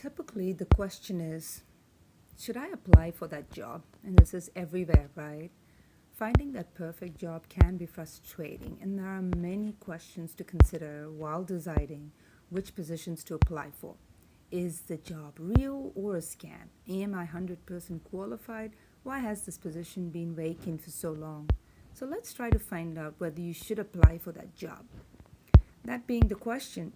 typically the question is, should I apply for that job? And this is everywhere, right? Finding that perfect job can be frustrating, and there are many questions to consider while deciding which positions to apply for. Is the job real or a scam? Am I 100% qualified? Why has this position been vacant for so long? So let's try to find out whether you should apply for that job. That being the question,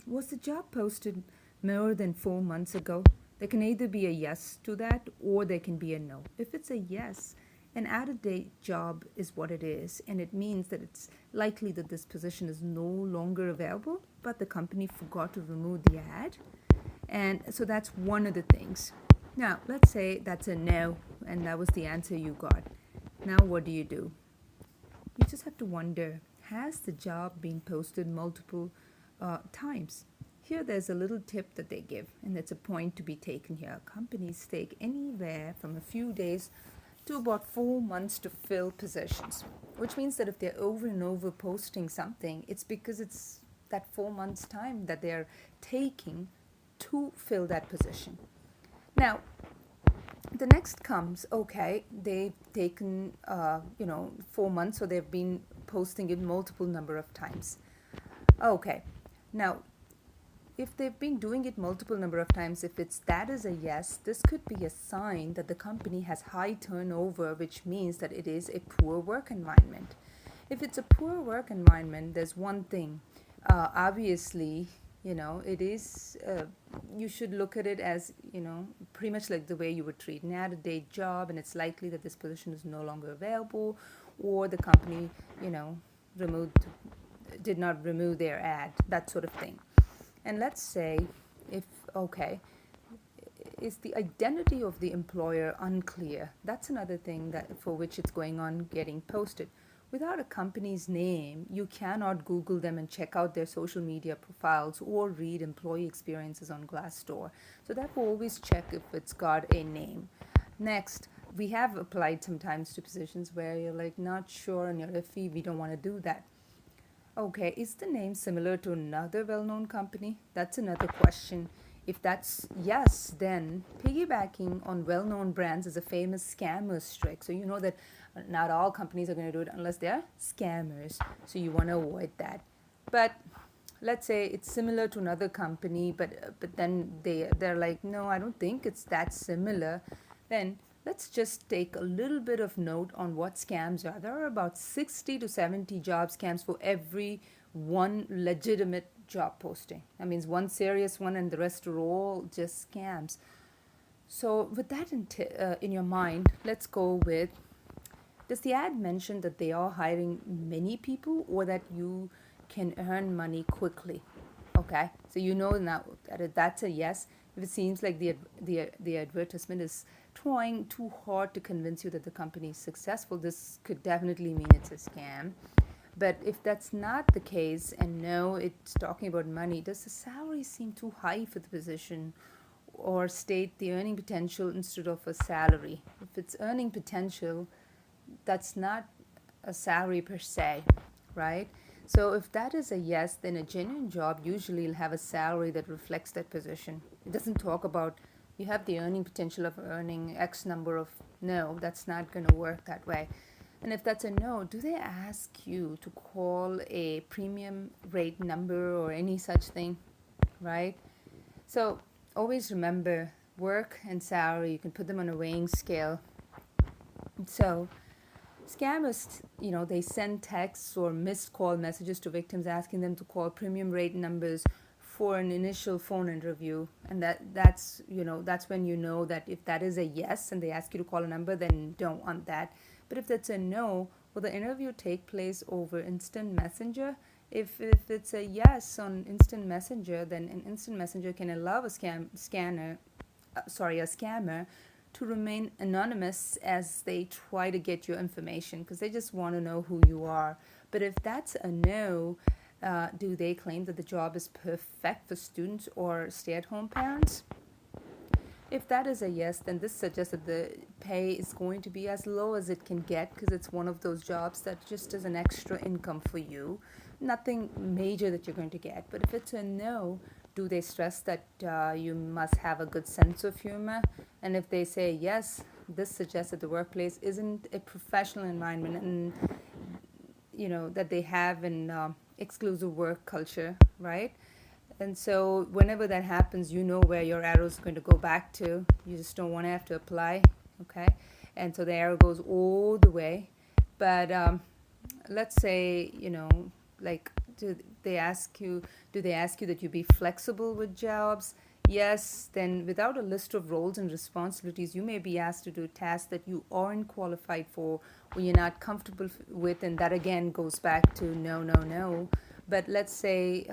was the job posted more than 4 months ago? There can either be a yes to that or there can be a no. If it's a yes, an out of date job is what it is, and it means that it's likely that this position is no longer available, but the company forgot to remove the ad. And so that's one of the things. Now, let's say that's a no, and that was the answer you got. Now, what do? You just have to wonder, has the job been posted multiple times? Here, there's a little tip that they give, and it's a point to be taken here. Companies take anywhere from a few days to about 4 months to fill positions, which means that if they're over and over posting something, it's because it's that 4 months' time that they're taking to fill that position. Now, the next comes, okay, they've taken 4 months, so they've been posting it multiple number of times. Okay, now if they've been doing it multiple number of times, if it's that is a yes, this could be a sign that the company has high turnover, which means that it is a poor work environment. If it's a poor work environment, there's one thing. Obviously, it is, you should look at it as, pretty much like the way you would treat an out-of-date job, and it's likely that this position is no longer available, or the company, removed, did not remove their ad, that sort of thing. And let's say, if, okay, is the identity of the employer unclear? That's another thing that for which it's going on getting posted. Without a company's name, you cannot Google them and check out their social media profiles or read employee experiences on Glassdoor. So that will always check if it's got a name. Next, we have applied sometimes to positions where you're like not sure and you're iffy, we don't want to do that. Okay, is the name similar to another well known company? That's another question. If that's yes, then piggybacking on well known brands is a famous scammer's trick. So you know that not all companies are going to do it unless they're scammers. So you want to avoid that. But let's say it's similar to another company, but then they're like, no, I don't think it's that similar. Then let's just take a little bit of note on what scams are. There are about 60 to 70 job scams for every one legitimate job posting. That means one serious one and the rest are all just scams. So, with that in your mind, let's go with, does the ad mention that they are hiring many people or that you can earn money quickly? Okay, so you know now that that's a yes. If it seems like the advertisement is trying too hard to convince you that the company is successful, this could definitely mean it's a scam. But if that's not the case, and no, it's talking about money, does the salary seem too high for the position, or state the earning potential instead of a salary? If it's earning potential, that's not a salary per se, right? So if that is a yes, then a genuine job usually will have a salary that reflects that position. It doesn't talk about you have the earning potential of earning X number of, no, that's not going to work that way. And if that's a no, do they ask you to call a premium rate number or any such thing, right? So always remember, work and salary, you can put them on a weighing scale. So scammers, they send texts or missed call messages to victims asking them to call premium rate numbers for an initial phone interview, and that's when you know that if that is a yes and they ask you to call a number, then you don't want that. But if that's a no, will the interview take place over instant messenger? If it's a yes on instant messenger, then an instant messenger can allow a scammer to remain anonymous as they try to get your information because they just want to know who you are. But if that's a no, do they claim that the job is perfect for students or stay-at-home parents? If that is a yes, then this suggests that the pay is going to be as low as it can get because it's one of those jobs that just is an extra income for you. Nothing major that you're going to get. But if it's a no, do they stress that you must have a good sense of humor? And if they say yes, this suggests that the workplace isn't a professional environment, and that they have an exclusive work culture, right? And so whenever that happens, you know where your arrow is going to go back to. You just don't want to have to apply, okay? And so the arrow goes all the way. But let's say, like, they ask you, do they ask you that you be flexible with jobs? Yes, then without a list of roles and responsibilities, you may be asked to do tasks that you aren't qualified for or you're not comfortable with, and that again goes back to no, no, no. But let's say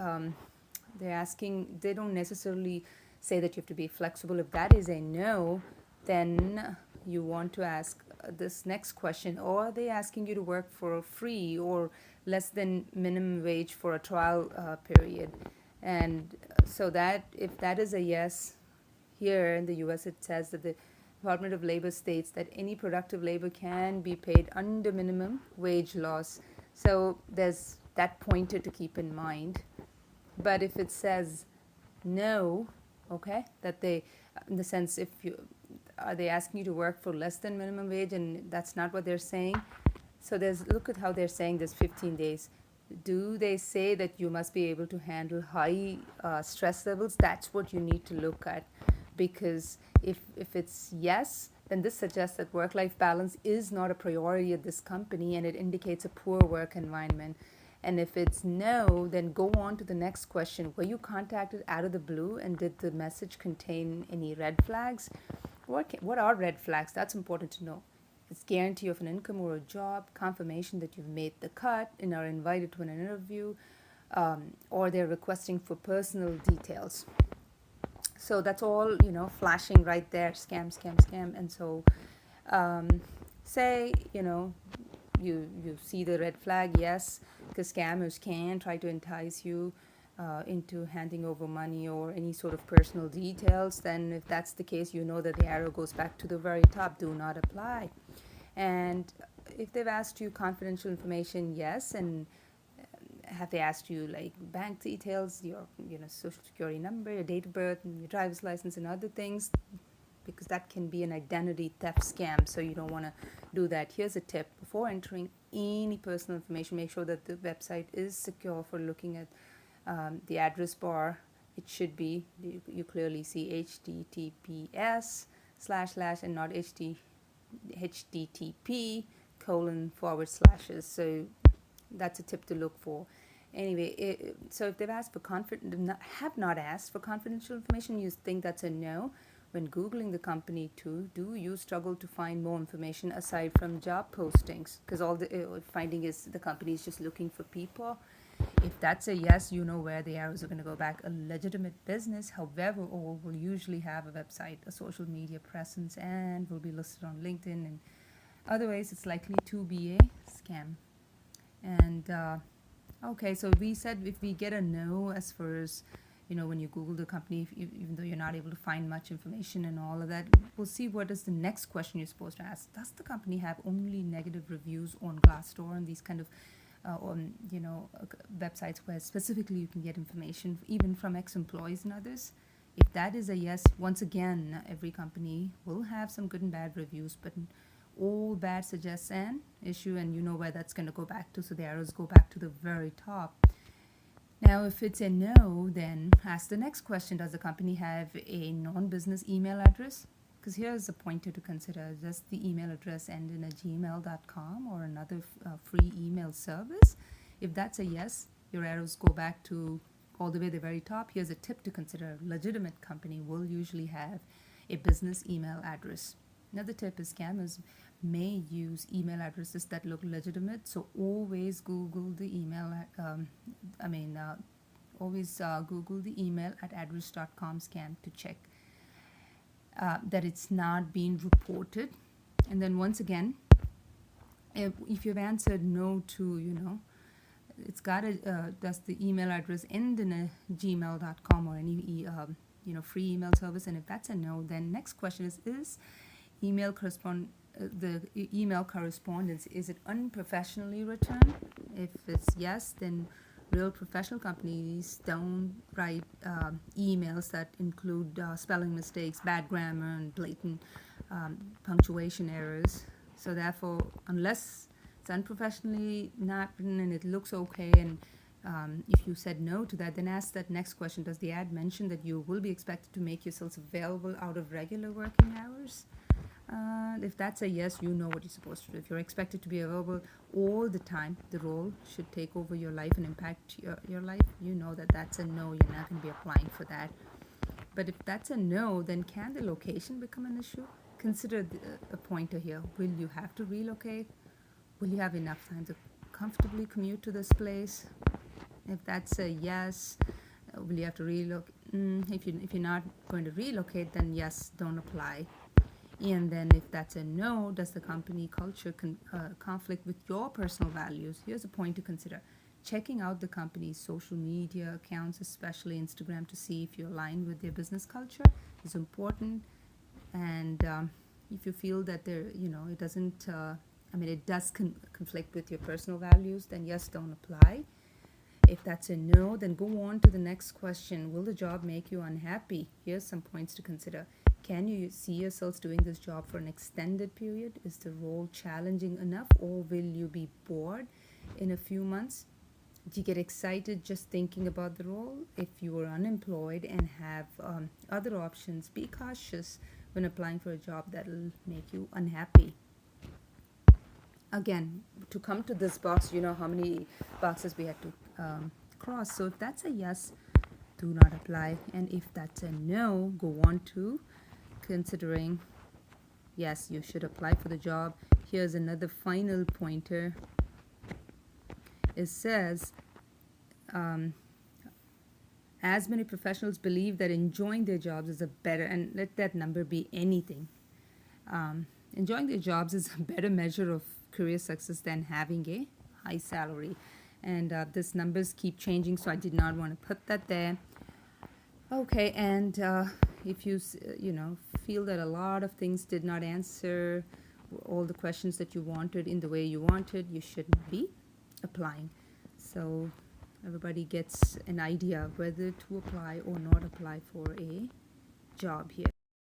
they don't necessarily say that you have to be flexible. If that is a no, then you want to ask this next question: or are they asking you to work for free or less than minimum wage for a trial period? And so that if that is a yes, here in the US it says that the Department of Labor states that any productive labor can be paid under minimum wage laws. So there's that pointer to keep in mind. But if it says no, okay, that they, in the sense, if you are they asking you to work for less than minimum wage, and that's not what they're saying. So look at how they're saying there's 15 days. Do they say that you must be able to handle high stress levels? That's what you need to look at, because if it's yes, then this suggests that work-life balance is not a priority at this company, and it indicates a poor work environment. And if it's no, then go on to the next question. Were you contacted out of the blue, and did the message contain any red flags? What are red flags? That's important to know. It's guarantee of an income or a job, confirmation that you've made the cut and are invited to an interview, or they're requesting for personal details. So that's all, flashing right there: scam, scam, scam. And so say, you see the red flag, yes, because scammers can try to entice you into handing over money or any sort of personal details. Then if that's the case, you know that the arrow goes back to the very top: do not apply. And if they've asked you confidential information, yes. And have they asked you like bank details, your social security number, your date of birth, and your driver's license, and other things? Because that can be an identity theft scam, so you don't want to do that. Here's a tip: before entering any personal information, make sure that the website is secure. For looking at the address bar, it should be, you clearly see https / and not http : So that's a tip to look for. Anyway, so if they've asked for have not asked for confidential information, you think that's a no. When Googling the company too, do you struggle to find more information aside from job postings? Because all the finding is the company is just looking for people. If that's a yes, you know where the arrows are going to go back. A legitimate business, however, or will usually have a website, a social media presence, and will be listed on LinkedIn. And otherwise, it's likely to be a scam. And okay, so we said if we get a no as far as, when you Google the company, even though you're not able to find much information and all of that, we'll see what is the next question you're supposed to ask. Does the company have only negative reviews on Glassdoor and these kind of websites where specifically you can get information even from ex-employees and others? If that is a yes, once again, every company will have some good and bad reviews, but all bad suggests an issue, and you know where that's going to go back to, so the arrows go back to the very top. Now, if it's a no, then ask the next question: does the company have a non-business email address? Because here's a pointer to consider: does the email address end in a gmail.com or another free email service? If that's a yes, your arrows go back to all the way to the very top. Here's a tip to consider: a legitimate company will usually have a business email address. Another tip is scammers may use email addresses that look legitimate, so always Google the email. Google the email at address.com scam to check that it's not being reported. And then once again, if you've answered no to, it's got a does the email address end in a gmail.com or any free email service? And if that's a no, then next question is the email correspondence, is it unprofessionally returned? If it's yes, then real professional companies don't write emails that include spelling mistakes, bad grammar, and blatant punctuation errors. So therefore, unless it's unprofessionally not written and it looks okay, and if you said no to that, then ask that next question: does the ad mention that you will be expected to make yourselves available out of regular working hours? If that's a yes, you know what you're supposed to do. If you're expected to be available all the time, the role should take over your life and impact your life, you know that that's a no. You're not going to be applying for that. But if that's a no, then can the location become an issue? Consider a pointer here. Will you have to relocate? Will you have enough time to comfortably commute to this place? If that's a yes, will you have to relocate? If you're not going to relocate, then yes, don't apply. And then if that's a no, does the company culture conflict with your personal values? Here's a point to consider. Checking out the company's social media accounts, especially Instagram, to see if you align with their business culture is important. And if you feel that it doesn't, it does conflict with your personal values, then yes, don't apply. If that's a no, then go on to the next question. Will the job make you unhappy? Here's some points to consider. Can you see yourselves doing this job for an extended period? Is the role challenging enough, or will you be bored in a few months? Do you get excited just thinking about the role? If you are unemployed and have other options, be cautious when applying for a job that will make you unhappy. Again, to come to this box, you know how many boxes we had to cross. So if that's a yes, do not apply. And if that's a no, go on to considering yes, you should apply for the job. Here's another final pointer. It says, as many professionals believe that enjoying their jobs is a better, and let that number be anything. Enjoying their jobs is a better measure of career success than having a high salary. And these numbers keep changing, so I did not want to put that there. Okay, and if you feel that a lot of things did not answer all the questions that you wanted in the way you wanted, you shouldn't be applying. So everybody gets an idea whether to apply or not apply for a job here.